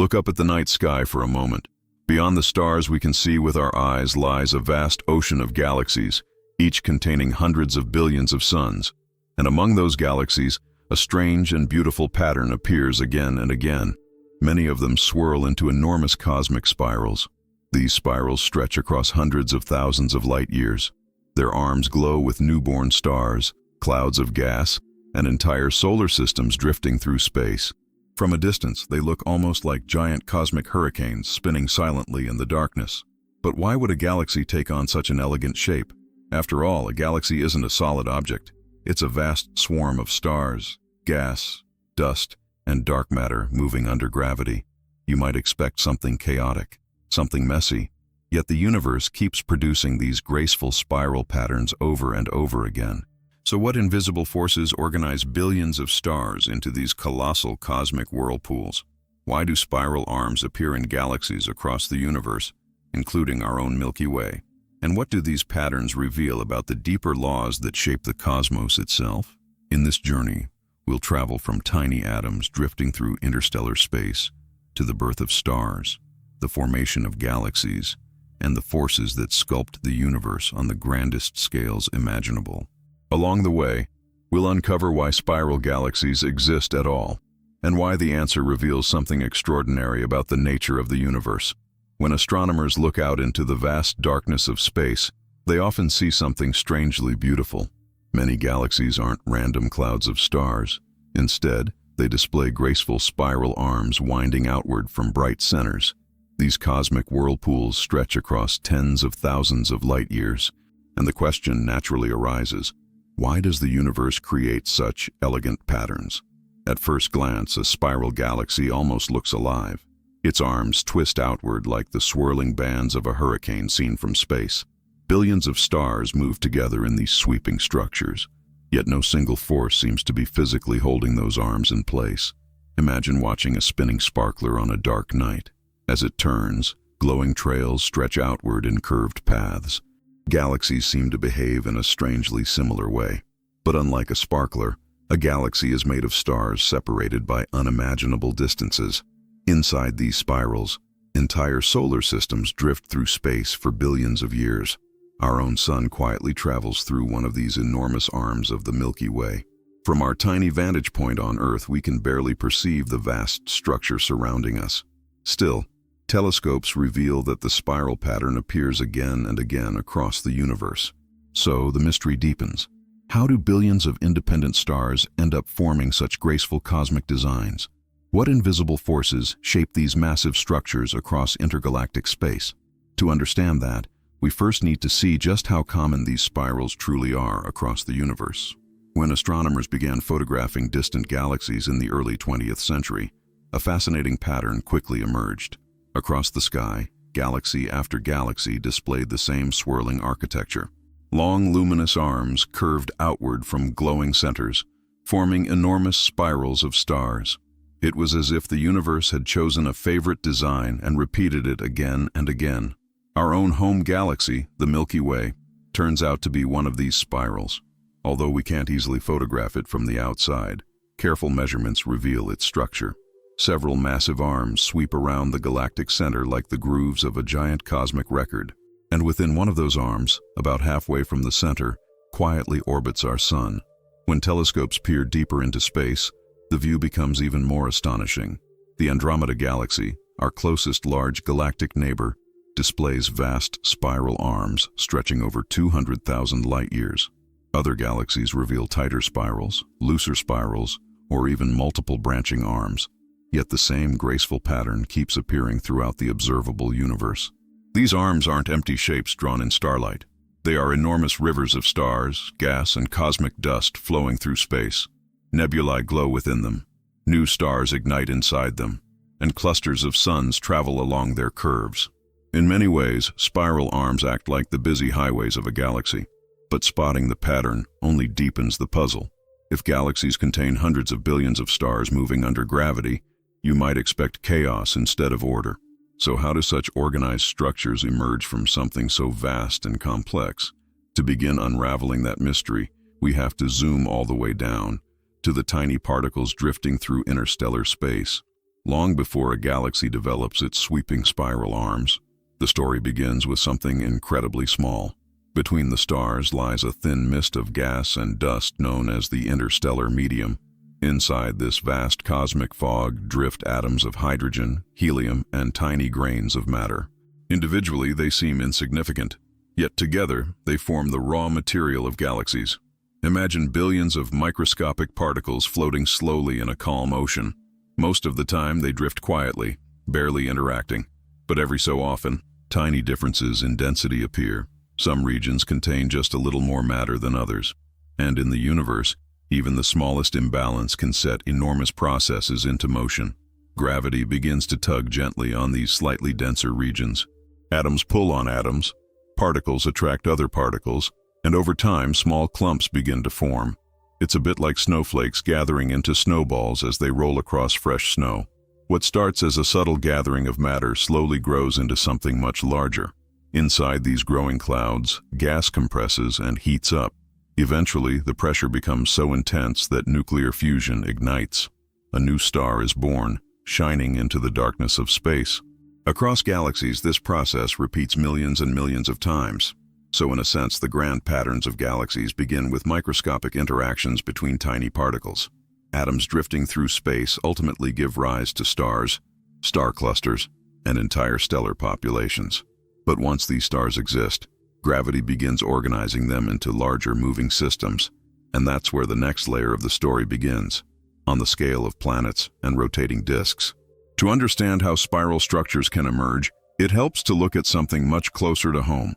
Look up at the night sky for a moment. Beyond the stars we can see with our eyes lies a vast ocean of galaxies, each containing hundreds of billions of suns. And among those galaxies, a strange and beautiful pattern appears again and again. Many of them swirl into enormous cosmic spirals. These spirals stretch across hundreds of thousands of light years. Their arms glow with newborn stars, clouds of gas, and entire solar systems drifting through space. From a distance, they look almost like giant cosmic hurricanes spinning silently in the darkness. But why would a galaxy take on such an elegant shape? After all, a galaxy isn't a solid object. It's a vast swarm of stars, gas, dust, and dark matter moving under gravity. You might expect something chaotic, something messy, yet the universe keeps producing these graceful spiral patterns over and over again. So what invisible forces organize billions of stars into these colossal cosmic whirlpools? Why do spiral arms appear in galaxies across the universe, including our own Milky Way? And what do these patterns reveal about the deeper laws that shape the cosmos itself? In this journey, we'll travel from tiny atoms drifting through interstellar space to the birth of stars, the formation of galaxies, and the forces that sculpt the universe on the grandest scales imaginable. Along the way, we'll uncover why spiral galaxies exist at all, and why the answer reveals something extraordinary about the nature of the universe. When astronomers look out into the vast darkness of space, they often see something strangely beautiful. Many galaxies aren't random clouds of stars. Instead, they display graceful spiral arms winding outward from bright centers. These cosmic whirlpools stretch across tens of thousands of light years, and the question naturally arises: why does the universe create such elegant patterns? At first glance, a spiral galaxy almost looks alive. Its arms twist outward like the swirling bands of a hurricane seen from space. Billions of stars move together in these sweeping structures, yet no single force seems to be physically holding those arms in place. Imagine watching a spinning sparkler on a dark night. As it turns, glowing trails stretch outward in curved paths. Galaxies seem to behave in a strangely similar way. But unlike a sparkler, a galaxy is made of stars separated by unimaginable distances. Inside these spirals, entire solar systems drift through space for billions of years. Our own sun quietly travels through one of these enormous arms of the Milky Way. From our tiny vantage point on Earth, we can barely perceive the vast structure surrounding us. Still, telescopes reveal that the spiral pattern appears again and again across the universe. So the mystery deepens. How do billions of independent stars end up forming such graceful cosmic designs? What invisible forces shape these massive structures across intergalactic space? To understand that, we first need to see just how common these spirals truly are across the universe. When astronomers began photographing distant galaxies in the early 20th century, a fascinating pattern quickly emerged. Across the sky, galaxy after galaxy displayed the same swirling architecture. Long luminous arms curved outward from glowing centers, forming enormous spirals of stars. It was as if the universe had chosen a favorite design and repeated it again and again. Our own home galaxy, the Milky Way, turns out to be one of these spirals. Although we can't easily photograph it from the outside, careful measurements reveal its structure. Several massive arms sweep around the galactic center like the grooves of a giant cosmic record. And within one of those arms, about halfway from the center, quietly orbits our sun. When telescopes peer deeper into space, the view becomes even more astonishing. The Andromeda Galaxy, our closest large galactic neighbor, displays vast spiral arms stretching over 200,000 light years. Other galaxies reveal tighter spirals, looser spirals, or even multiple branching arms. Yet the same graceful pattern keeps appearing throughout the observable universe. These arms aren't empty shapes drawn in starlight. They are enormous rivers of stars, gas, and cosmic dust flowing through space. Nebulae glow within them. New stars ignite inside them, and clusters of suns travel along their curves. In many ways, spiral arms act like the busy highways of a galaxy. But spotting the pattern only deepens the puzzle. If galaxies contain hundreds of billions of stars moving under gravity, you might expect chaos instead of order. So how do such organized structures emerge from something so vast and complex? To begin unraveling that mystery, we have to zoom all the way down, to the tiny particles drifting through interstellar space. Long before a galaxy develops its sweeping spiral arms, the story begins with something incredibly small. Between the stars lies a thin mist of gas and dust known as the interstellar medium. Inside this vast cosmic fog drift atoms of hydrogen, helium, and tiny grains of matter. Individually, they seem insignificant, yet together they form the raw material of galaxies. Imagine billions of microscopic particles floating slowly in a calm ocean. Most of the time, they drift quietly, barely interacting. But every so often, tiny differences in density appear. Some regions contain just a little more matter than others. And in the universe, even the smallest imbalance can set enormous processes into motion. Gravity begins to tug gently on these slightly denser regions. Atoms pull on atoms, particles attract other particles, and over time small clumps begin to form. It's a bit like snowflakes gathering into snowballs as they roll across fresh snow. What starts as a subtle gathering of matter slowly grows into something much larger. Inside these growing clouds, gas compresses and heats up. Eventually, the pressure becomes so intense that nuclear fusion ignites. A new star is born, shining into the darkness of space. Across galaxies, this process repeats millions and millions of times. So in a sense, the grand patterns of galaxies begin with microscopic interactions between tiny particles. Atoms drifting through space ultimately give rise to stars, star clusters, and entire stellar populations. But once these stars exist, gravity begins organizing them into larger moving systems, and that's where the next layer of the story begins, on the scale of planets and rotating disks. To understand how spiral structures can emerge, it helps to look at something much closer to home.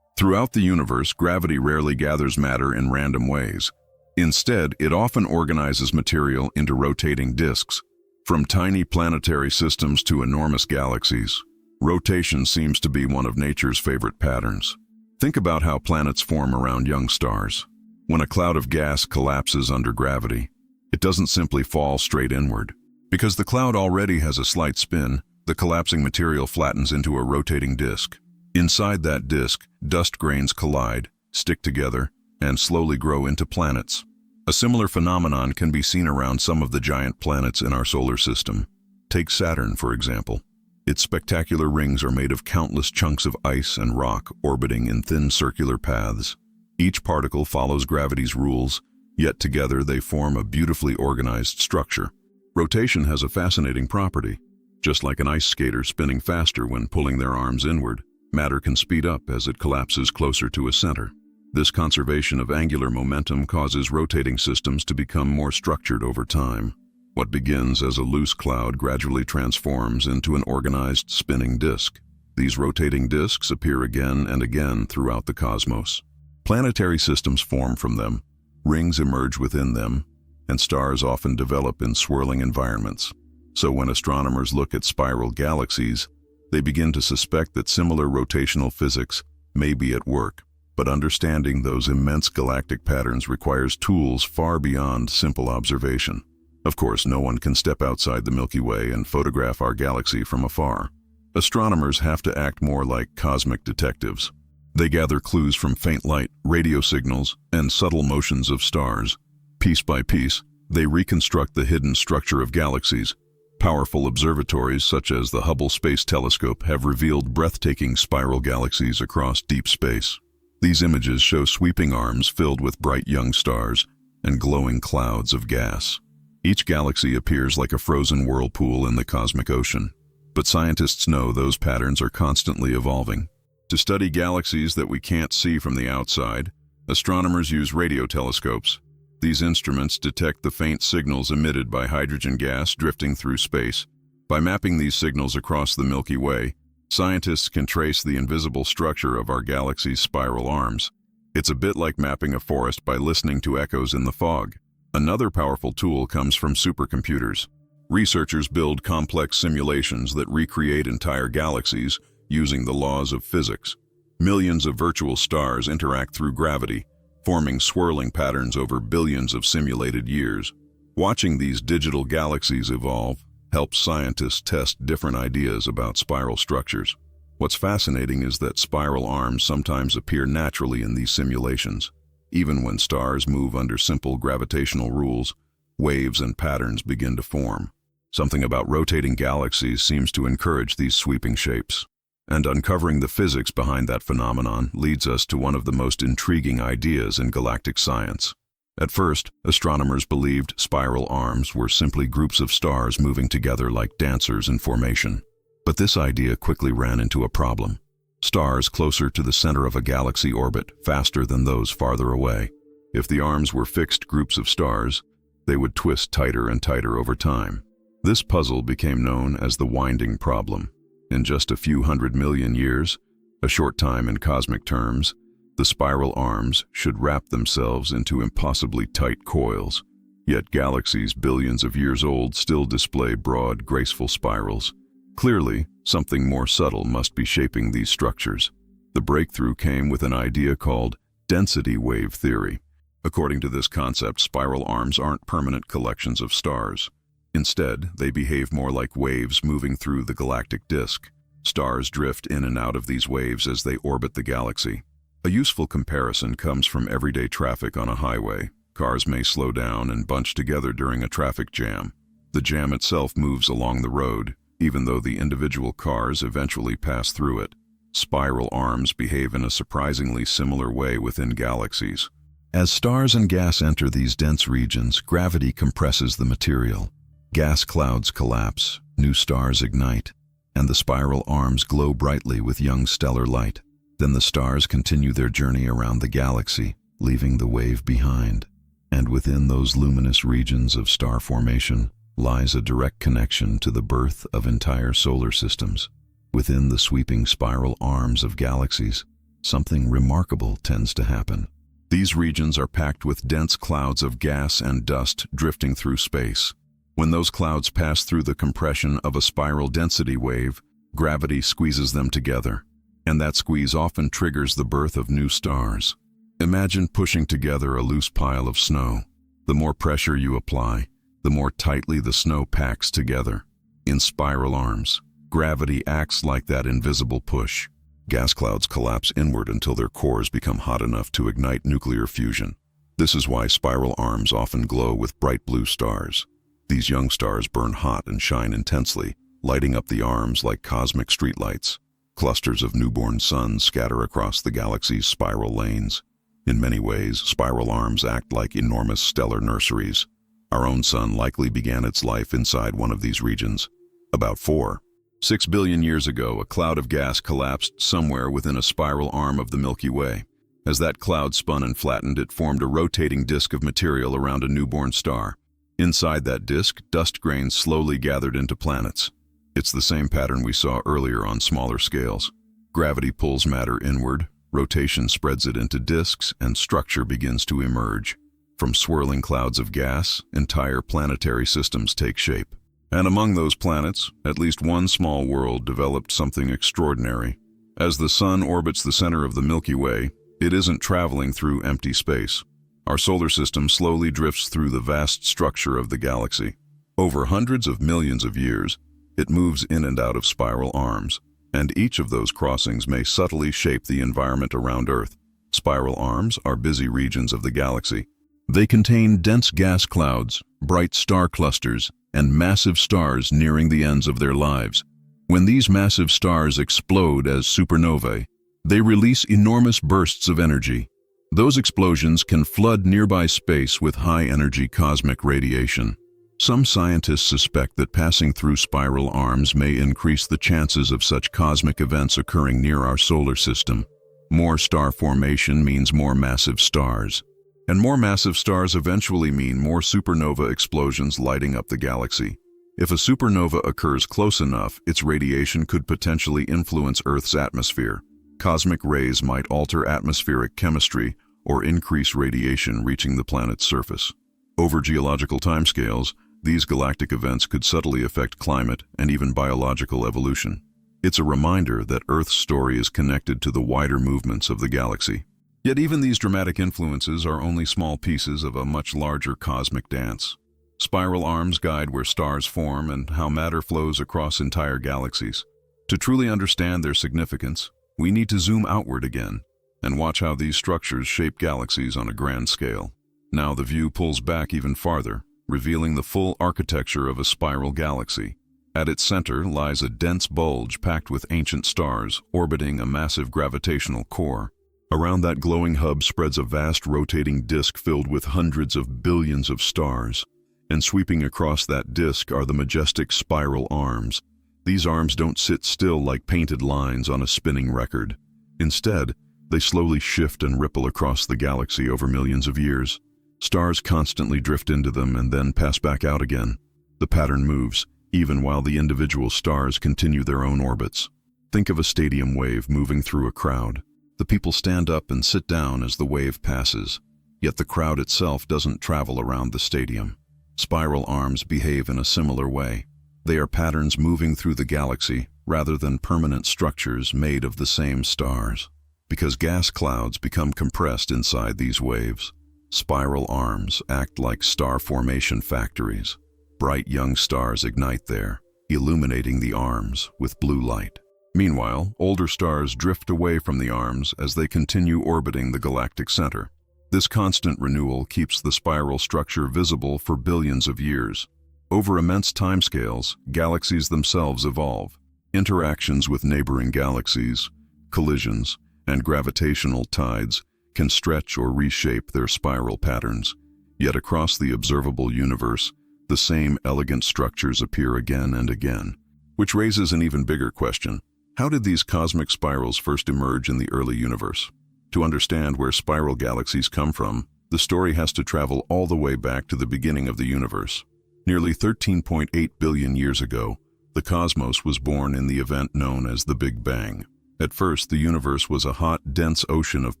Throughout the universe, gravity rarely gathers matter in random ways. Instead, it often organizes material into rotating disks. From tiny planetary systems to enormous galaxies, rotation seems to be one of nature's favorite patterns. Think about how planets form around young stars. When a cloud of gas collapses under gravity, it doesn't simply fall straight inward. Because the cloud already has a slight spin, the collapsing material flattens into a rotating disk. Inside that disk, dust grains collide, stick together, and slowly grow into planets. A similar phenomenon can be seen around some of the giant planets in our solar system. Take Saturn, for example. Its spectacular rings are made of countless chunks of ice and rock orbiting in thin circular paths. Each particle follows gravity's rules, yet together they form a beautifully organized structure. Rotation has a fascinating property. Just like an ice skater spinning faster when pulling their arms inward, matter can speed up as it collapses closer to a center. This conservation of angular momentum causes rotating systems to become more structured over time. What begins as a loose cloud gradually transforms into an organized spinning disk. These rotating disks appear again and again throughout the cosmos. Planetary systems form from them, rings emerge within them, and stars often develop in swirling environments. So when astronomers look at spiral galaxies, they begin to suspect that similar rotational physics may be at work. But understanding those immense galactic patterns requires tools far beyond simple observation. Of course, no one can step outside the Milky Way and photograph our galaxy from afar. Astronomers have to act more like cosmic detectives. They gather clues from faint light, radio signals, and subtle motions of stars. Piece by piece, they reconstruct the hidden structure of galaxies. Powerful observatories such as the Hubble Space Telescope have revealed breathtaking spiral galaxies across deep space. These images show sweeping arms filled with bright young stars and glowing clouds of gas. Each galaxy appears like a frozen whirlpool in the cosmic ocean. But scientists know those patterns are constantly evolving. To study galaxies that we can't see from the outside, astronomers use radio telescopes. These instruments detect the faint signals emitted by hydrogen gas drifting through space. By mapping these signals across the Milky Way, scientists can trace the invisible structure of our galaxy's spiral arms. It's a bit like mapping a forest by listening to echoes in the fog. Another powerful tool comes from supercomputers. Researchers build complex simulations that recreate entire galaxies using the laws of physics. Millions of virtual stars interact through gravity, forming swirling patterns over billions of simulated years. Watching these digital galaxies evolve helps scientists test different ideas about spiral structures. What's fascinating is that spiral arms sometimes appear naturally in these simulations. Even when stars move under simple gravitational rules, waves and patterns begin to form. Something about rotating galaxies seems to encourage these sweeping shapes. And uncovering the physics behind that phenomenon leads us to one of the most intriguing ideas in galactic science. At first, astronomers believed spiral arms were simply groups of stars moving together like dancers in formation. But this idea quickly ran into a problem. Stars closer to the center of a galaxy orbit faster than those farther away. If the arms were fixed groups of stars, they would twist tighter and tighter over time. This puzzle became known as the winding problem. In just a few 100 million years, a short time in cosmic terms, the spiral arms should wrap themselves into impossibly tight coils. Yet galaxies billions of years old still display broad, graceful spirals. Clearly, something more subtle must be shaping these structures. The breakthrough came with an idea called density wave theory. According to this concept, spiral arms aren't permanent collections of stars. Instead, they behave more like waves moving through the galactic disk. Stars drift in and out of these waves as they orbit the galaxy. A useful comparison comes from everyday traffic on a highway. Cars may slow down and bunch together during a traffic jam. The jam itself moves along the road, even though the individual cars eventually pass through it. Spiral arms behave in a surprisingly similar way within galaxies. As stars and gas enter these dense regions, gravity compresses the material. Gas clouds collapse, new stars ignite, and the spiral arms glow brightly with young stellar light. Then the stars continue their journey around the galaxy, leaving the wave behind. And within those luminous regions of star formation lies a direct connection to the birth of entire solar systems. Within the sweeping spiral arms of galaxies, something remarkable tends to happen. These regions are packed with dense clouds of gas and dust drifting through space. When those clouds pass through the compression of a spiral density wave, gravity squeezes them together, and that squeeze often triggers the birth of new stars. Imagine pushing together a loose pile of snow. The more pressure you apply, the more tightly the snow packs together. In spiral arms, gravity acts like that invisible push. Gas clouds collapse inward until their cores become hot enough to ignite nuclear fusion. This is why spiral arms often glow with bright blue stars. These young stars burn hot and shine intensely, lighting up the arms like cosmic streetlights. Clusters of newborn suns scatter across the galaxy's spiral lanes. In many ways, spiral arms act like enormous stellar nurseries. Our own sun likely began its life inside one of these regions. About 4.6 billion years ago, a cloud of gas collapsed somewhere within a spiral arm of the Milky Way. As that cloud spun and flattened, it formed a rotating disk of material around a newborn star. Inside that disk, dust grains slowly gathered into planets. It's the same pattern we saw earlier on smaller scales. Gravity pulls matter inward, rotation spreads it into disks, and structure begins to emerge. From swirling clouds of gas, entire planetary systems take shape. And among those planets, at least one small world developed something extraordinary. As the sun orbits the center of the Milky Way, it isn't traveling through empty space. Our solar system slowly drifts through the vast structure of the galaxy. Over hundreds of millions of years, it moves in and out of spiral arms, and each of those crossings may subtly shape the environment around Earth. Spiral arms are busy regions of the galaxy. They contain dense gas clouds, bright star clusters, and massive stars nearing the ends of their lives. When these massive stars explode as supernovae, they release enormous bursts of energy. Those explosions can flood nearby space with high-energy cosmic radiation. Some scientists suspect that passing through spiral arms may increase the chances of such cosmic events occurring near our solar system. More star formation means more massive stars. And more massive stars eventually mean more supernova explosions lighting up the galaxy. If a supernova occurs close enough, its radiation could potentially influence Earth's atmosphere. Cosmic rays might alter atmospheric chemistry or increase radiation reaching the planet's surface. Over geological timescales, these galactic events could subtly affect climate and even biological evolution. It's a reminder that Earth's story is connected to the wider movements of the galaxy. Yet even these dramatic influences are only small pieces of a much larger cosmic dance. Spiral arms guide where stars form and how matter flows across entire galaxies. To truly understand their significance, we need to zoom outward again and watch how these structures shape galaxies on a grand scale. Now the view pulls back even farther, revealing the full architecture of a spiral galaxy. At its center lies a dense bulge packed with ancient stars orbiting a massive gravitational core. Around that glowing hub spreads a vast rotating disk filled with hundreds of billions of stars. And sweeping across that disk are the majestic spiral arms. These arms don't sit still like painted lines on a spinning record. Instead, they slowly shift and ripple across the galaxy over millions of years. Stars constantly drift into them and then pass back out again. The pattern moves, even while the individual stars continue their own orbits. Think of a stadium wave moving through a crowd. The people stand up and sit down as the wave passes, yet the crowd itself doesn't travel around the stadium. Spiral arms behave in a similar way. They are patterns moving through the galaxy rather than permanent structures made of the same stars. Because gas clouds become compressed inside these waves, spiral arms act like star formation factories. Bright young stars ignite there, illuminating the arms with blue light. Meanwhile, older stars drift away from the arms as they continue orbiting the galactic center. This constant renewal keeps the spiral structure visible for billions of years. Over immense timescales, galaxies themselves evolve. Interactions with neighboring galaxies, collisions, and gravitational tides can stretch or reshape their spiral patterns. Yet across the observable universe, the same elegant structures appear again and again. Which raises an even bigger question. How did these cosmic spirals first emerge in the early universe? To understand where spiral galaxies come from, the story has to travel all the way back to the beginning of the universe. Nearly 13.8 billion years ago, the cosmos was born in the event known as the Big Bang. At first, the universe was a hot, dense ocean of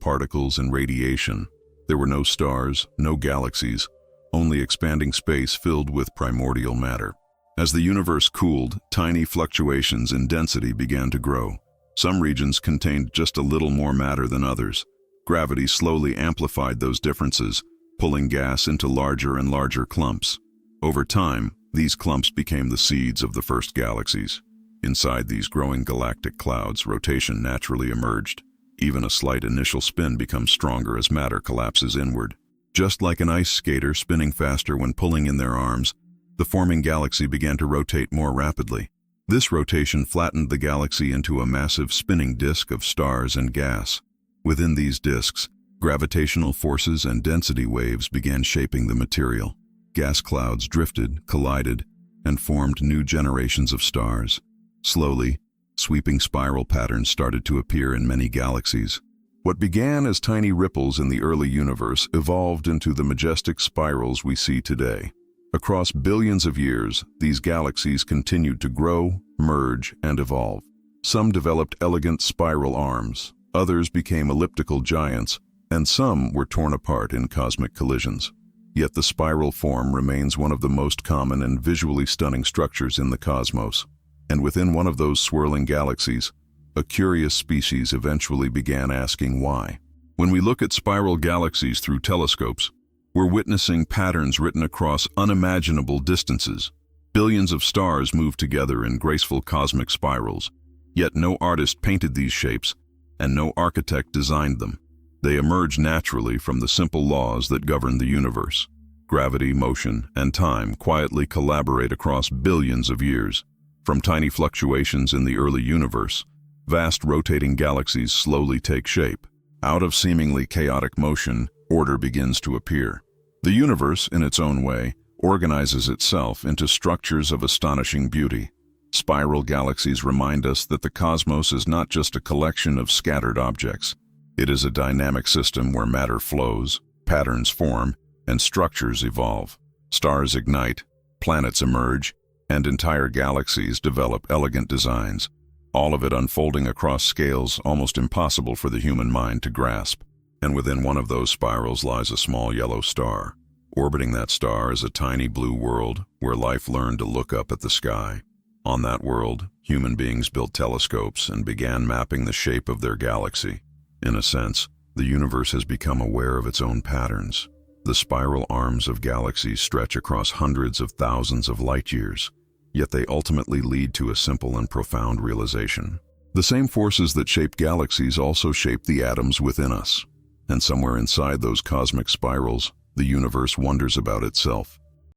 particles and radiation. There were no stars, no galaxies, only expanding space filled with primordial matter. As the universe cooled, tiny fluctuations in density began to grow. Some regions contained just a little more matter than others. Gravity slowly amplified those differences, pulling gas into larger and larger clumps. Over time, these clumps became the seeds of the first galaxies. Inside these growing galactic clouds, rotation naturally emerged. Even a slight initial spin becomes stronger as matter collapses inward. Just like an ice skater spinning faster when pulling in their arms, the forming galaxy began to rotate more rapidly. This rotation flattened the galaxy into a massive spinning disk of stars and gas. Within these disks, gravitational forces and density waves began shaping the material. Gas clouds drifted, collided, and formed new generations of stars. Slowly, sweeping spiral patterns started to appear in many galaxies. What began as tiny ripples in the early universe evolved into the majestic spirals we see today. Across billions of years, these galaxies continued to grow, merge, and evolve. Some developed elegant spiral arms, others became elliptical giants, and some were torn apart in cosmic collisions. Yet the spiral form remains one of the most common and visually stunning structures in the cosmos. And within one of those swirling galaxies, a curious species eventually began asking why. When we look at spiral galaxies through telescopes, we're witnessing patterns written across unimaginable distances. Billions of stars move together in graceful cosmic spirals. Yet no artist painted these shapes, and no architect designed them. They emerge naturally from the simple laws that govern the universe. Gravity, motion, and time quietly collaborate across billions of years. From tiny fluctuations in the early universe, vast rotating galaxies slowly take shape. Out of seemingly chaotic motion, order begins to appear. The universe, in its own way, organizes itself into structures of astonishing beauty. Spiral galaxies remind us that the cosmos is not just a collection of scattered objects. It is a dynamic system where matter flows, patterns form, and structures evolve. Stars ignite, planets emerge, and entire galaxies develop elegant designs, all of it unfolding across scales almost impossible for the human mind to grasp. And within one of those spirals lies a small yellow star. Orbiting that star is a tiny blue world where life learned to look up at the sky. On that world, human beings built telescopes and began mapping the shape of their galaxy. In a sense, the universe has become aware of its own patterns. The spiral arms of galaxies stretch across hundreds of thousands of light years, yet they ultimately lead to a simple and profound realization. The same forces that shape galaxies also shape the atoms within us. And somewhere inside those cosmic spirals, the universe wonders about itself.